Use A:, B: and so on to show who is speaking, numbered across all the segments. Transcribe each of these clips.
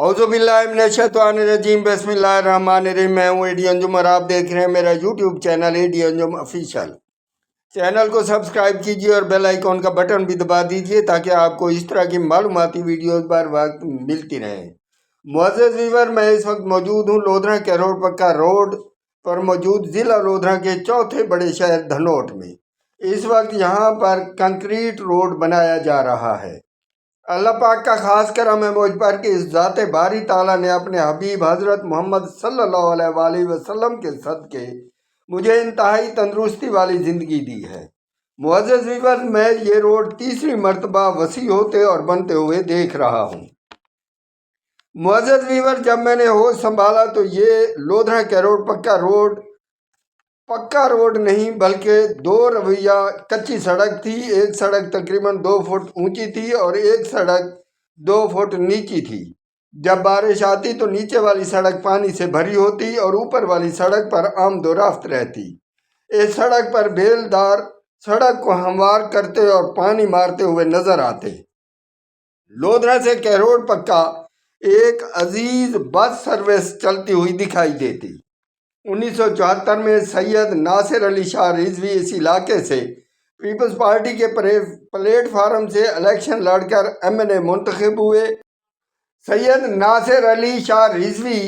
A: औज़ुबिल्लाहिमिनश्शैतानिर्रजीम बिस्मिल्लाहिर्रहमानिर्रहीम। मैं हूँ एडी अंजुम और आप देख रहे हैं मेरा YouTube channel AD Anjum official. Channel को सब्सक्राइब कीजिए और बेल आइकॉन का बटन भी दबा दीजिए ताकि आपको इस तरह की मालूमाती वीडियोस बर वक्त मिलती रहें। मुअज़्ज़ज़ व्यूअर, मैं इस वक्त मौजूद हूँ लोधरा कैरोड़ पक्का रोड पर मौजूद ज़िला लोधरा के चौथे बड़े शहर धनोट में। इस वक्त यहाँ पर कंक्रीट रोड बनाया जा रहा है। अल्लाह पाक का खास करम है मुझ पर कि इस ज़ाते बारी ताला ने अपने हबीब हज़रत मोहम्मद सल्लल्लाहु अलैहि वसल्लम के सदके मुझे इंतहाई तंदुरुस्ती वाली ज़िंदगी दी है। मुअज़्ज़ज़ व्यूअर, मैं ये रोड तीसरी मरतबा वसी होते और बनते हुए देख रहा हूँ। मुअज़्ज़ज़ व्यूअर, जब मैंने होश संभाला तो ये लोधरा कैरोड़ पक्का रोड नहीं बल्कि दो रवैया कच्ची सड़क थी। एक सड़क तकरीबन 2 फुट ऊंची थी और एक सड़क 2 फुट नीची थी। जब बारिश आती तो नीचे वाली सड़क पानी से भरी होती और ऊपर वाली सड़क पर आमदोरफ्त रहती। इस सड़क पर बेलदार सड़क को हमवार करते और पानी मारते हुए नजर आते। लोधरा से कैरोड़ पक्का एक अजीज बस सर्विस चलती हुई दिखाई देती। 1974 में सैयद नासिर अली शाह रिजवी इस इलाके से पीपल्स पार्टी के प्लेटफार्म से इलेक्शन लड़कर MNA मुंतखब हुए। सैयद नासिर अली शाह रिजवी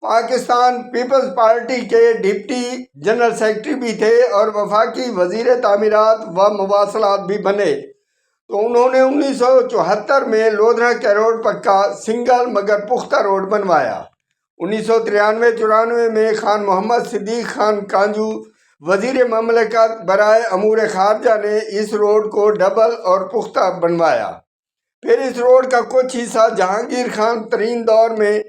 A: पाकिस्तान पीपल्स पार्टी के डिप्टी जनरल सेक्रेटरी भी थे और वफाकी वजीर तामीरात व मवासलात भी बने। तो उन्होंने 1974 में लोधरा कैरोड़ पक्का सिंगल मगर पुख्ता रोड बनवाया। 1993-94 में खान मोहम्मद सिद्दीक खान कांजू वजीर ममलकत बराए अमूर खारजा ने इस रोड को डबल और पुख्ता बनवाया। फिर इस रोड का कुछ हिस्सा जहांगीर खान तरीन दौर में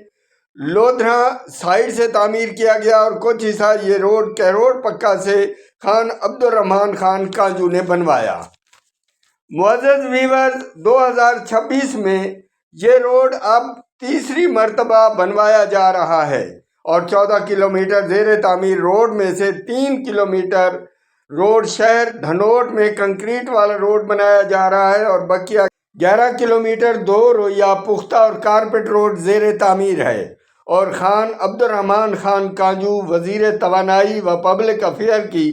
A: लोधरा साइड से तामीर किया गया और कुछ हिस्सा ये रोड कैरोड़ पक्का से खान अब्दुर्रहमान खान कांजू ने बनवाया। मुअज़्ज़ज़ व्यूअर, 2026 में ये रोड अब तीसरी मरतबा बनवाया जा रहा है और 14 किलोमीटर ज़ेर तामीर रोड में से 3 किलोमीटर रोड शहर धनोट में कंक्रीट वाला रोड बनाया जा रहा है और बकिया 11 किलोमीटर 2 रोया पुख्ता और कारपेट रोड ज़ेर तामीर है। और खान अब्दुर्रहमान खान कांजू वजीर तवानाई व पब्लिक अफेयर की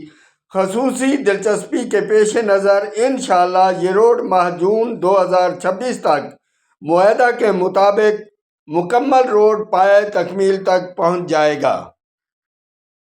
A: खसूसी दिलचस्पी के पेश नज़र इंशाअल्लाह ये रोड माह जून 2026 तक मुआहदा के मुताबिक मुकम्मल रोड पाए तकमील तक पहुंच जाएगा।